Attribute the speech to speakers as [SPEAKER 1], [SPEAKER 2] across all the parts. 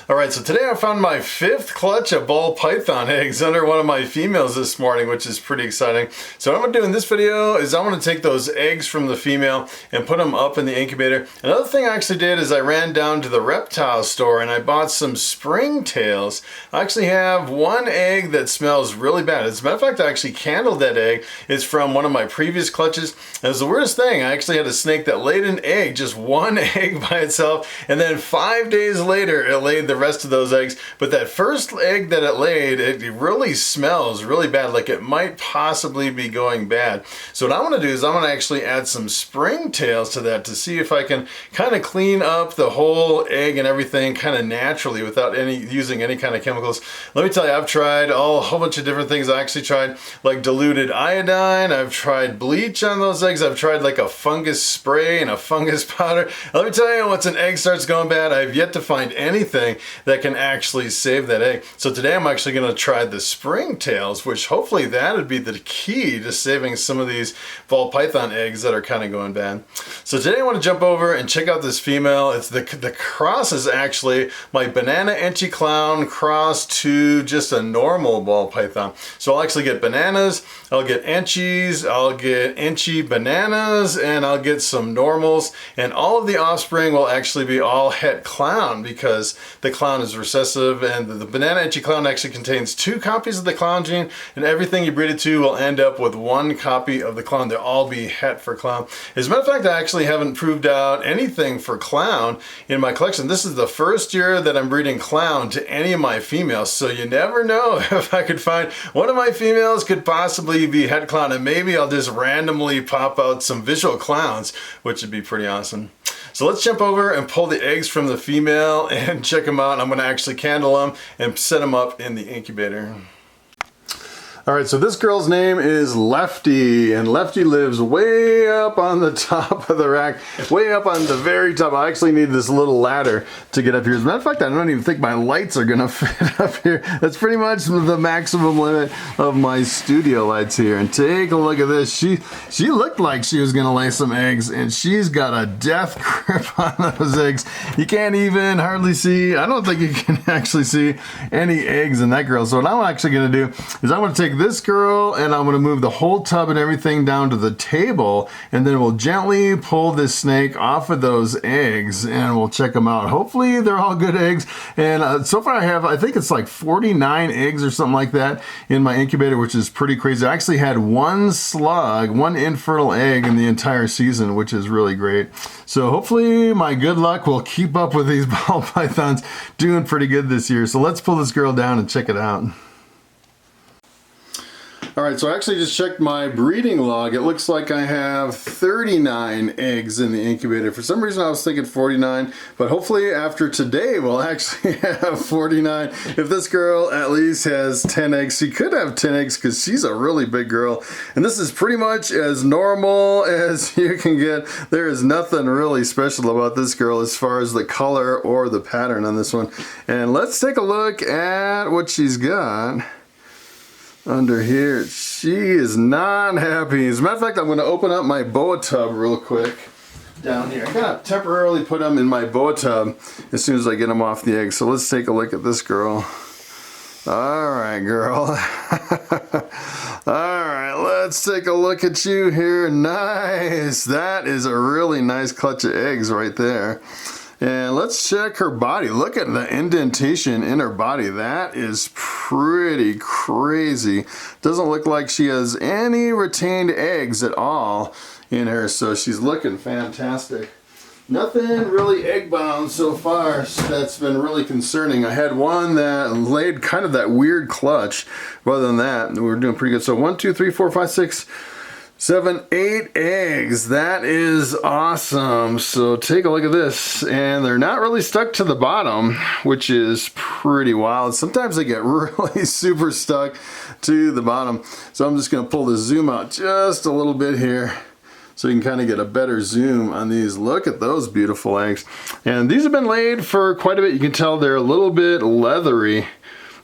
[SPEAKER 1] Alright, so today I found my 5th clutch of Ball Python eggs under one of my females this morning, which is pretty exciting. So what I'm going to do in this video is I'm going to take those eggs from the female and put them up in the incubator. Another thing I actually did is I ran down to the reptile store and I bought some springtails. I actually have one egg that smells really bad. As a matter of fact, I actually candled that egg. It's from one of my previous clutches. And it was the weirdest thing. I actually had a snake that laid an egg, just one egg by itself, and then 5 days later it laid the rest of those eggs. But that first egg that it laid, it really smells really bad, like it might possibly be going bad. So what I'm going to do is I'm going to actually add some springtails to that to see if I can kind of clean up the whole egg and everything kind of naturally without using any kind of chemicals. Let me tell you, I've tried a whole bunch of different things. I actually tried like diluted iodine, I've tried bleach on those eggs, I've tried like a fungus spray and a fungus powder. Let me tell you, once an egg starts going bad, I've yet to find anything that can actually save that egg. So today I'm actually going to try the springtails, which hopefully that would be the key to saving some of these ball python eggs that are kind of going bad. So today I want to jump over and check out this female. It's the cross is actually my banana enchi clown cross to just a normal ball python. So I'll actually get bananas, I'll get enchis, I'll get enchi bananas, and I'll get some normals, and all of the offspring will actually be all het clown because the clown is recessive, and the banana enchi clown actually contains 2 copies of the clown gene, and everything you breed it to will end up with 1 copy of the clown. They'll all be het for clown. As a matter of fact, I actually haven't proved out anything for clown in my collection. This is the first year that I'm breeding clown to any of my females, so you never know if I could find one of my females could possibly be het clown, and maybe I'll just randomly pop out some visual clowns, which would be pretty awesome. So let's jump over and pull the eggs from the female and check them out. I'm going to actually candle them and set them up in the incubator. Alright, so this girl's name is Lefty, and Lefty lives way up on the top of the rack, way up on the very top. I actually need this little ladder to get up here. As a matter of fact, I don't even think my lights are gonna fit up here. That's pretty much the maximum limit of my studio lights here. And take a look at this. She looked like she was gonna lay some eggs, and she's got a death grip on those eggs. You can't even hardly see, I don't think you can actually see any eggs in that girl. So what I'm actually gonna do is I'm gonna take this girl and I'm going to move the whole tub and everything down to the table, and then we'll gently pull this snake off of those eggs and we'll check them out. Hopefully they're all good eggs, and so far I think it's like 49 eggs or something like that in my incubator, which is pretty crazy. I actually had 1 slug, 1 infertile egg in the entire season, which is really great. So hopefully my good luck will keep up with these ball pythons doing pretty good this year. So let's pull this girl down and check it out. Alright, so I actually just checked my breeding log. It looks like I have 39 eggs in the incubator. For some reason I was thinking 49, but hopefully after today we'll actually have 49. If this girl at least has 10 eggs, she could have 10 eggs because she's a really big girl. And this is pretty much as normal as you can get. There is nothing really special about this girl as far as the color or the pattern on this one. And let's take a look at what she's got under here. She is not happy. As a matter of fact, I'm going to open up my boa tub real quick down here. I'm going to temporarily put them in my boa tub as soon as I get them off the egg. So let's take a look at this girl. Alright, girl. Alright, let's take a look at you here. Nice. That is a really nice clutch of eggs right there. And let's check her body. Look at the indentation in her body. That is pretty crazy. Doesn't look like she has any retained eggs at all in her, so she's looking fantastic. Nothing really egg bound so far that's been really concerning. I had one that laid kind of that weird clutch. Other than that, we're doing pretty good. So 1, 2, 3, 4, 5, 6, 7, 8 eggs. That is awesome. So take a look at this, and they're not really stuck to the bottom, which is pretty wild. Sometimes they get really super stuck to the bottom. So I'm just going to pull the zoom out just a little bit here so you can kind of get a better zoom on these. Look at those beautiful eggs. And these have been laid for quite a bit. You can tell they're a little bit leathery,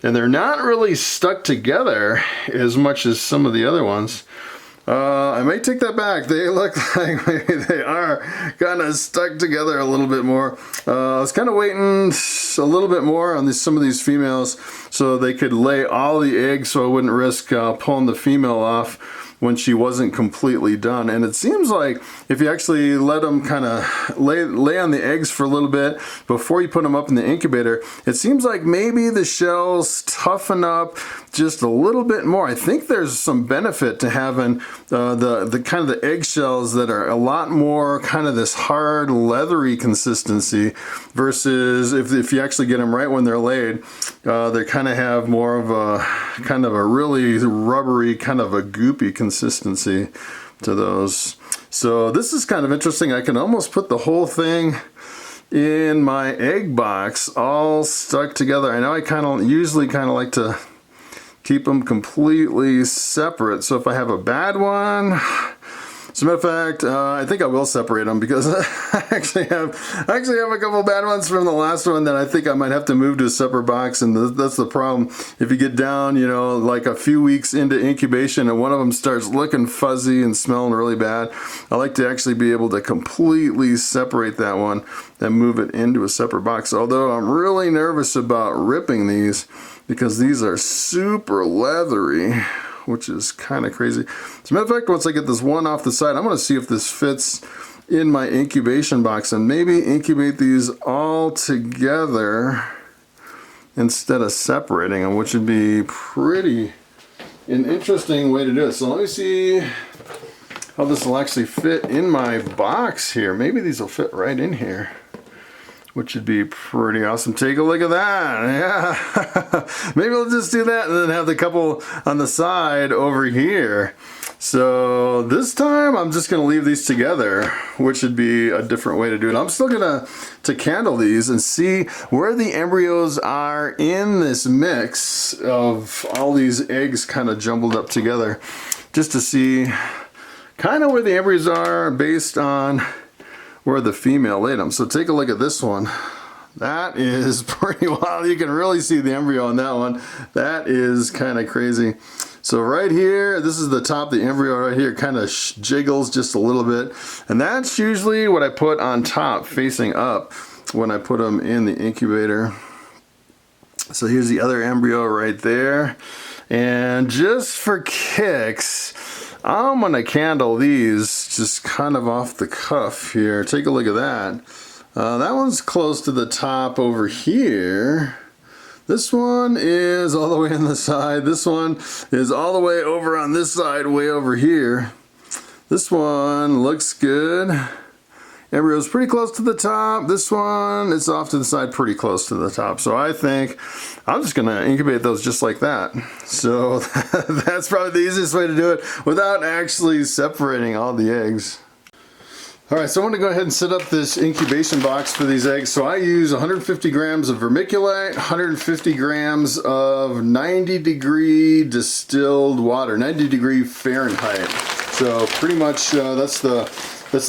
[SPEAKER 1] and they're not really stuck together as much as some of the other ones. I may take that back. They look like maybe they are kind of stuck together a little bit more. I was kind of waiting a little bit more on some of these females so they could lay all the eggs, so I wouldn't risk pulling the female off when she wasn't completely done. And it seems like if you actually let them kind of lay on the eggs for a little bit before you put them up in the incubator, it seems like maybe the shells toughen up just a little bit more. I think there's some benefit to having the kind of the eggshells that are a lot more kind of this hard leathery consistency versus if you actually get them right when they're laid, they kind of have more of a really rubbery, kind of a goopy consistency to those. So this is kind of interesting. I can almost put the whole thing in my egg box all stuck together. I know I usually like to keep them completely separate. So if I have a bad one, as a matter of fact, I think I will separate them because I actually have a couple bad ones from the last one that I think I might have to move to a separate box, and that's the problem. If you get down, you know, like a few weeks into incubation and one of them starts looking fuzzy and smelling really bad, I like to actually be able to completely separate that one and move it into a separate box. Although I'm really nervous about ripping these because these are super leathery, which is kind of crazy. As a matter of fact, once I get this one off the side, I'm going to see if this fits in my incubation box and maybe incubate these all together instead of separating them, which would be an interesting way to do it. So let me see how this will actually fit in my box here. Maybe these will fit right in here, which would be pretty awesome. Take a look at that. Yeah. Maybe we'll just do that and then have the couple on the side over here. So this time I'm just gonna leave these together, which would be a different way to do it. I'm still gonna candle these and see where the embryos are in this mix of all these eggs kind of jumbled up together, just to see kind of where the embryos are based on where the female laid them. So take a look at this one. That is pretty wild. You can really see the embryo on that one. That is kind of crazy. So right here, this is the top, the embryo right here kind of jiggles just a little bit. And that's usually what I put on top, facing up, when I put them in the incubator. So here's the other embryo right there. And just for kicks, I'm gonna candle these just kind of off the cuff here. Take a look at that. That one's close to the top over here. This one is all the way on the side. This one is all the way over on this side, way over here. This one looks good. Embryo's pretty close to the top. This one is off to the side, pretty close to the top. So I think I'm just gonna incubate those just like that. So that's probably the easiest way to do it without actually separating all the eggs. All right, so I'm gonna go ahead and set up this incubation box for these eggs. So I use 150 grams of vermiculite, 150 grams of 90-degree distilled water, 90-degree Fahrenheit. So pretty much that's the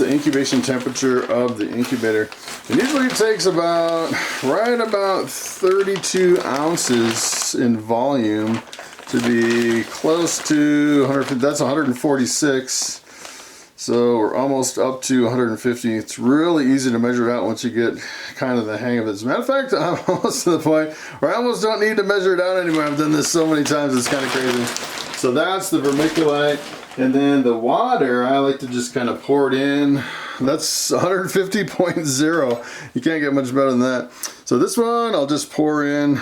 [SPEAKER 1] incubation temperature of the incubator. And usually it takes right about 32 ounces in volume to be close to 150. That's 146. So we're almost up to 150. It's really easy to measure it out once you get kind of the hang of it. As a matter of fact, I'm almost to the point where I almost don't need to measure it out anymore. I've done this so many times, it's kind of crazy. So that's the vermiculite. And then the water, I like to just kind of pour it in. That's 150.0. You can't get much better than that. So this one, I'll just pour in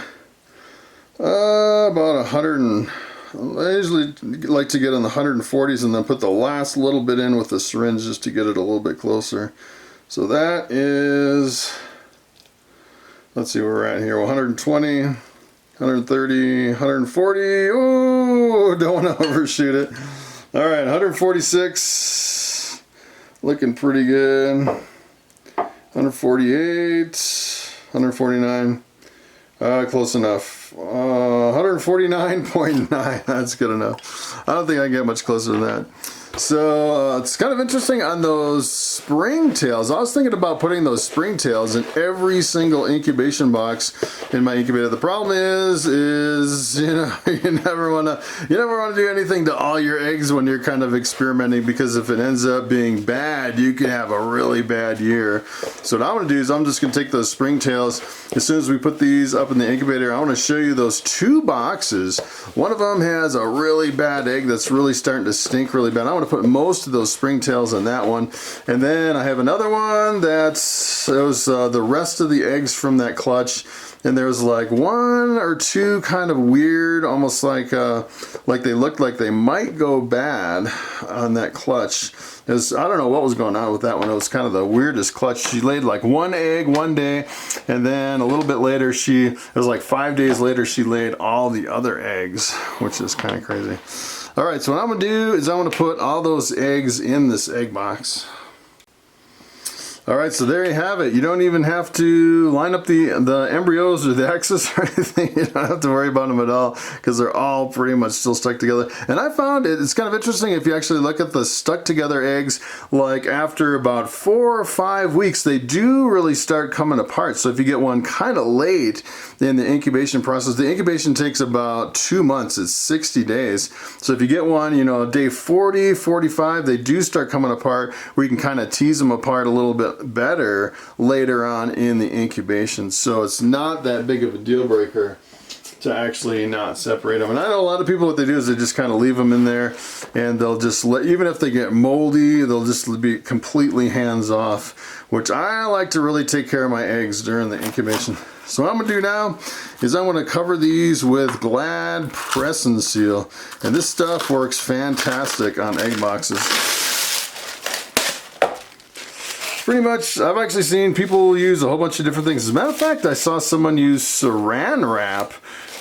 [SPEAKER 1] about 100. I usually like to get in the 140s and then put the last little bit in with the syringe just to get it a little bit closer. So that is, let's see where we're at here, 120, 130, 140. Oh, don't want to overshoot it. All right, 146, looking pretty good. 148, 149, close enough. 149.9, that's good enough. I don't think I can get much closer than that. So it's kind of interesting on those spring tails. I was thinking about putting those spring tails in every single incubation box in my incubator. The problem is you know, you never want to do anything to all your eggs when you're kind of experimenting, because if it ends up being bad, you can have a really bad year. So what I'm going to do is I'm just going to take those spring tails. As soon as we put these up in the incubator, I want to show you those two boxes. One of them has a really bad egg that's really starting to stink really bad. I want to put most of those spring tails in that one, and then I have another one that's the rest of the eggs from that clutch, and there's like one or two kind of weird, almost like they looked like they might go bad on that clutch. I don't know what was going on with that one. It was kind of the weirdest clutch. She laid like one egg one day, and then a little bit later it was like 5 days later she laid all the other eggs, which is kind of crazy. All right, so what I'm gonna do is I'm gonna put all those eggs in this egg box. All right, so there you have it. You don't even have to line up the embryos or the X's or anything. You don't have to worry about them at all, because they're all pretty much still stuck together. And I found it's kind of interesting if you actually look at the stuck together eggs, like after about 4 or 5 weeks, they do really start coming apart. So if you get one kind of late in the incubation process, the incubation takes about 2 months, it's 60 days. So if you get one, you know, day 40, 45, they do start coming apart, where you can kind of tease them apart a little bit better later on in the incubation. So it's not that big of a deal breaker to actually not separate them. And I know a lot of people, what they do is they just kind of leave them in there, and they'll just even if they get moldy, they'll just be completely hands off, which I like to really take care of my eggs during the incubation. So what I'm gonna do now is I'm gonna cover these with Glad Press and Seal, and this stuff works fantastic on egg boxes. Pretty much, I've actually seen people use a whole bunch of different things. As a matter of fact, I saw someone use saran wrap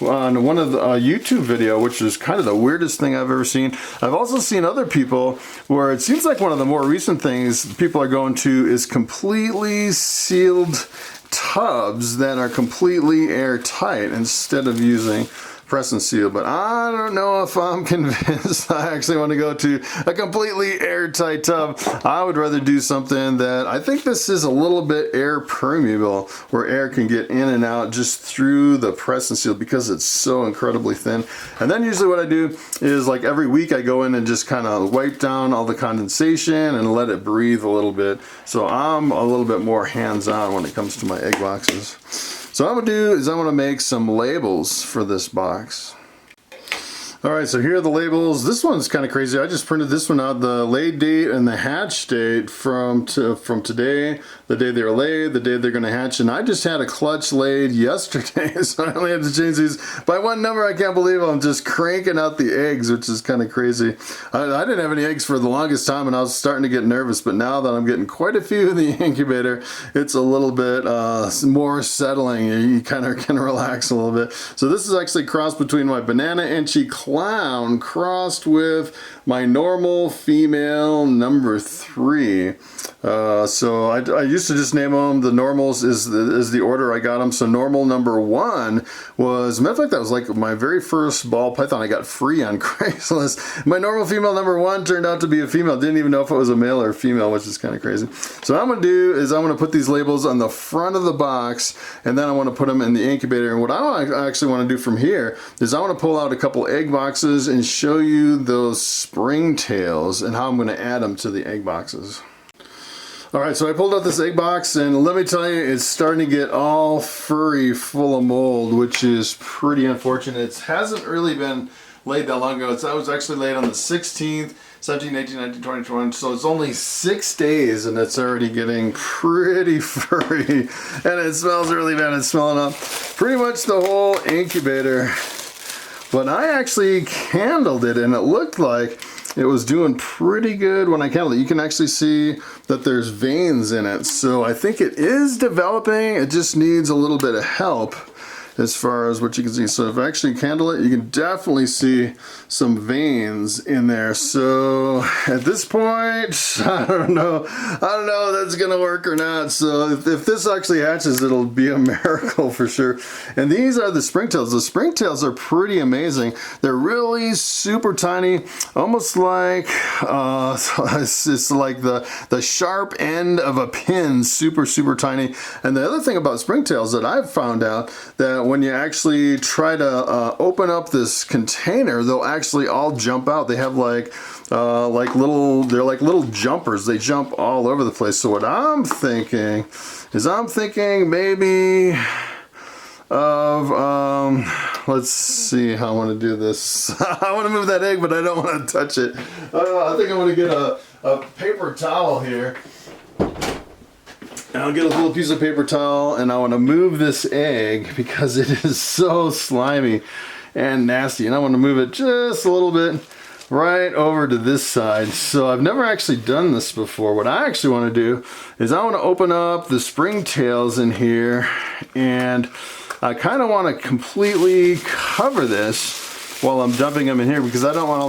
[SPEAKER 1] on one of the YouTube video, which is kind of the weirdest thing I've ever seen. I've also seen other people where it seems like one of the more recent things people are going to is completely sealed tubs that are completely airtight instead of using press and seal. But I don't know if I'm convinced I actually want to go to a completely airtight tub. I would rather do something that, I think this is a little bit air permeable, where air can get in and out just through the press and seal, because it's so incredibly thin. And then usually what I do is, like, every week I go in and just kind of wipe down all the condensation and let it breathe a little bit. So I'm a little bit more hands-on when it comes to my egg boxes. So what I'm gonna do is I'm gonna make some labels for this box. All right, so here are the labels. This one's kind of crazy. I just printed this one out, the lay date and the hatch date from today, the day they were laid, the day they're gonna hatch, and I just had a clutch laid yesterday, so I only had to change these by one number. I can't believe I'm just cranking out the eggs, which is kind of crazy. I didn't have any eggs for the longest time, and I was starting to get nervous, but now that I'm getting quite a few in the incubator, it's a little bit more settling. You kind of can relax a little bit. So this is actually a cross between my Banana Enchi Clown crossed with my normal female number 3. So I used to just name them, the normals is the order I got them. So normal number 1 was, matter of fact, that was like my very first ball python I got free on Craigslist. My normal female number 1 turned out to be a female. Didn't even know if it was a male or a female, which is kind of crazy. So what I'm gonna do is I'm gonna put these labels on the front of the box, and then I want to put them in the incubator. And what I actually want to do from here is I want to pull out a couple egg boxes and show you those spring tails and how I'm going to add them to the egg boxes. All right, so I pulled out this egg box, and let me tell you, it's starting to get all furry, full of mold, which is pretty unfortunate. It hasn't really been laid that long ago. I was actually laid on the 16th, 17, 18, 19, 20, 21, so it's only 6 days, and it's already getting pretty furry, and it smells really bad. It's smelling up pretty much the whole incubator. But I actually candled it, and it looked like it was doing pretty good when I candled it. You can actually see that there's veins in it. So I think it is developing. It just needs a little bit of help. as far as what you can see. So if I actually candle it, you can definitely see some veins in there. So at this point, I don't know if that's gonna work or not. So if this actually hatches, it'll be a miracle for sure. And these are the springtails. The springtails are pretty amazing. They're really super tiny, almost like it's like the sharp end of a pin, super tiny. And the other thing about springtails that I've found out, that when you actually try to open up this container, they'll actually all jump out. They have like little jumpers. They jump all over the place. So what I'm thinking is maybe of let's see how I want to do this. I want to move that egg, but I don't want to touch it. I think I'm going to get a paper towel here. And I'll get a little piece of paper towel, and I want to move this egg because it is so slimy and nasty, and I want to move it just a little bit right over to this side. So I've never actually done this before. What I actually want to do is I want to open up the springtails in here, and I kind of want to completely cover this while I'm dumping them in here, because I don't want a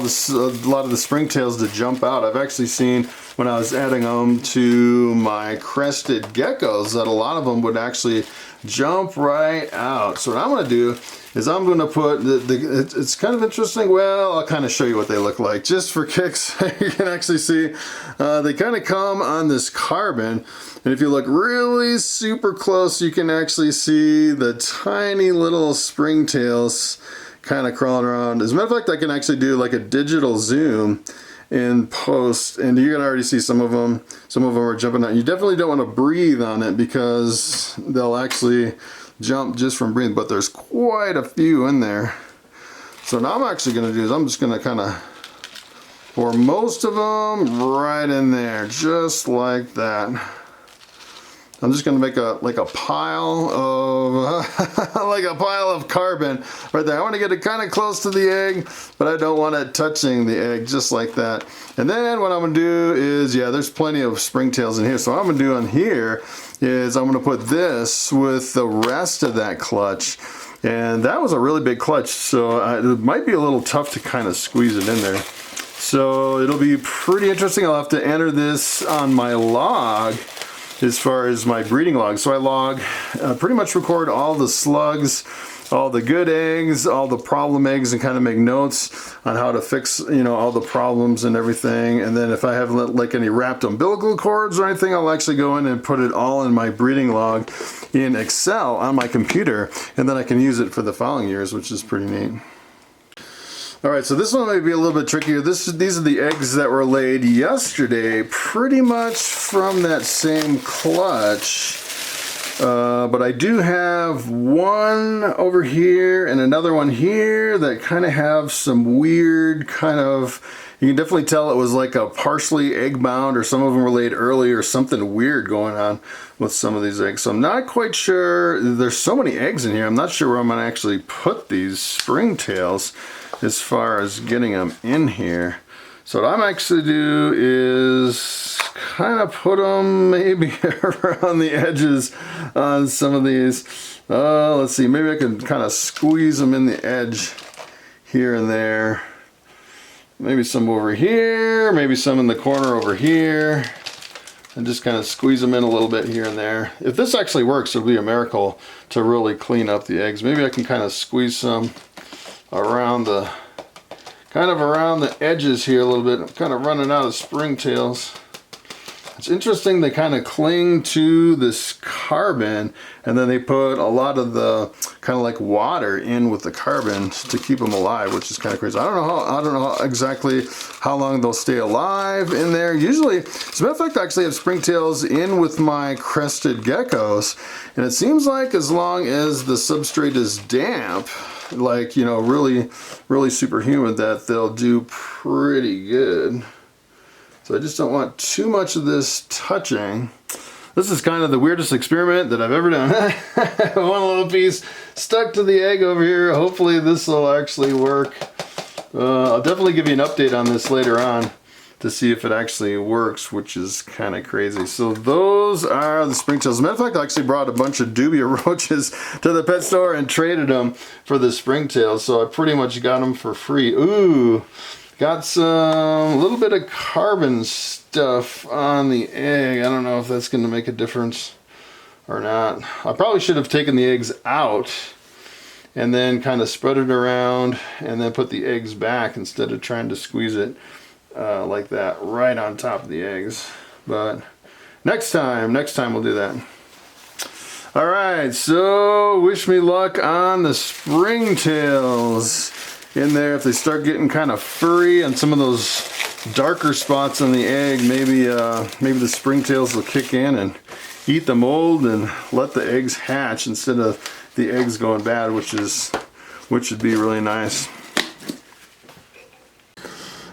[SPEAKER 1] lot of the springtails to jump out. I've actually seen when I was adding them to my crested geckos that a lot of them would actually jump right out. So what I'm going to do is I'm going to put it's kind of interesting. Well, I'll kind of show you what they look like just for kicks. You can actually see they kind of come on this carbon, and if you look really super close, you can actually see the tiny little springtails kind of crawling around. As a matter of fact, I can actually do like a digital zoom in post, and you can already see some of them are jumping out. You definitely don't want to breathe on it because they'll actually jump just from breathing, but there's quite a few in there. So now I'm actually going to do is I'm just going to kind of pour most of them right in there, just like that. I'm just going to make a pile of like a pile of carbon right there. I want to get it kind of close to the egg, but I don't want it touching the egg, just like that. And then what I'm going to do is, yeah, there's plenty of springtails in here. So what I'm going to do on here is I'm going to put this with the rest of that clutch. And that was a really big clutch, so it might be a little tough to kind of squeeze it in there. So it'll be pretty interesting. I'll have to enter this on my log as far as my breeding log. So I log, pretty much record all the slugs, all the good eggs, all the problem eggs, and kind of make notes on how to fix, you know, all the problems and everything. And then if I have like any wrapped umbilical cords or anything, I'll actually go in and put it all in my breeding log in Excel on my computer, and then I can use it for the following years, which is pretty neat. Alright, so this one may be a little bit trickier. These are the eggs that were laid yesterday, pretty much from that same clutch. But I do have one over here and another one here that kind of have some weird kind of, you can definitely tell it was like a partially egg bound, or some of them were laid early, or something weird going on with some of these eggs. So I'm not quite sure. There's so many eggs in here, I'm not sure where I'm going to actually put these springtails as far as getting them in here. So what I'm actually do is kind of put them maybe around the edges on some of these. Let's see, maybe I can kind of squeeze them in the edge here and there. Maybe some over here, maybe some in the corner over here. And just kind of squeeze them in a little bit here and there. If this actually works, it'll be a miracle to really clean up the eggs. Maybe I can kind of squeeze some around the edges here a little bit. I'm kind of running out of springtails. It's interesting, they kind of cling to this carbon, and then they put a lot of the kind of like water in with the carbon to keep them alive, which is kind of crazy. I don't know exactly how long they'll stay alive in there. Usually, as a matter of fact, I actually have springtails in with my crested geckos, and it seems like as long as the substrate is damp, like, you know, really super humid, that they'll do pretty good. So I just don't want too much of this touching. This is kind of the weirdest experiment that I've ever done. One little piece stuck to the egg over here. Hopefully this will actually work. I'll definitely give you an update on this later on. to see if it actually works, which is kind of crazy. So those are the springtails. As a matter of fact, I actually brought a bunch of dubia roaches to the pet store and traded them for the springtails. So I pretty much got them for free. Ooh, got some little bit of carbon stuff on the egg. I don't know if that's going to make a difference or not. I probably should have taken the eggs out and then kind of spread it around and then put the eggs back instead of trying to squeeze it like that right on top of the eggs. But next time we'll do that. All right, so wish me luck on the springtails in there. If they start getting kind of furry on some of those darker spots on the egg, maybe the springtails will kick in and eat the mold and let the eggs hatch instead of the eggs going bad, which would be really nice.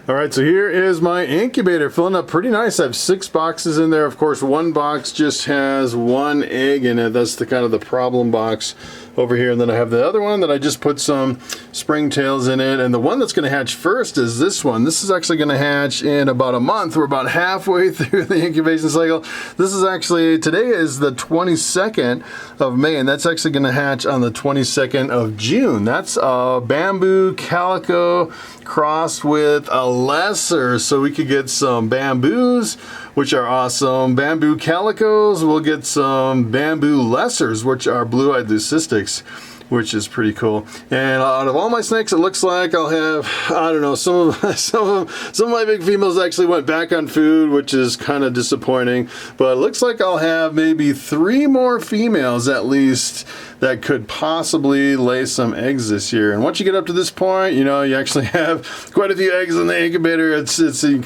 [SPEAKER 1] All right, so here is my incubator filling up pretty nice. I have 6 boxes in there. Of course, one box just has 1 egg in it. That's the kind of the problem box over here. And then I have the other one that I just put some springtails in it. And the one that's going to hatch first is this one. This is actually going to hatch in about a month. We're about halfway through the incubation cycle. This is actually, today is the 22nd of May, and that's actually going to hatch on the 22nd of June. That's a bamboo calico crossed with a lesser, so we could get some bamboos, which are awesome. Bamboo calicos, we'll get some bamboo lessers, which are blue-eyed leucistics, which is pretty cool. And out of all my snakes, it looks like I'll have, I don't know, some of my big females actually went back on food, which is kind of disappointing. But it looks like I'll have maybe 3 more females at least that could possibly lay some eggs this year. And once you get up to this point, you know, you actually have quite a few eggs in the incubator. It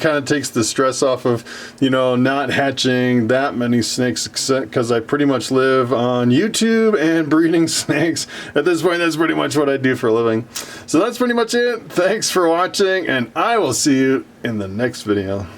[SPEAKER 1] kind of takes the stress off of, you know, not hatching that many snakes, because I pretty much live on YouTube and breeding snakes. At this point, that's pretty much what I do for a living. So that's pretty much it. Thanks for watching, and I will see you in the next video.